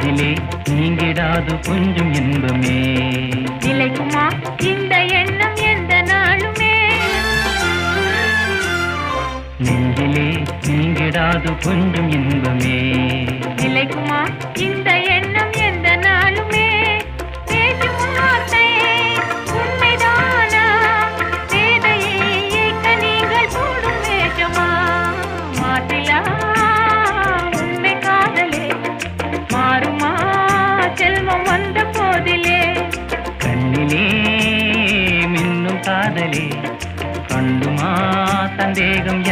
நெஞ்சிலே நீங்கிடாது கொஞ்சம் இன்பமே. நிலைக்குமா இந்த எண்ணம் எந்த நாளுமே? நெஞ்சிலே நீங்கிடாது கொஞ்சம் இன்பமே. நிலைக்குமா இந்த எண்ணம் எந்த நாளுமே? பேசும் வார்த்தை உண்மைதானா? வேதையை ஏற்க நீங்கள் போடும் வேஷமா? மாற்றிலா உண்மை காதலே மாறுமா செல்வம் வந்த போதிலே? கண்ணிலே மின்னும் காதலே கண்டுமா சந்தேகம்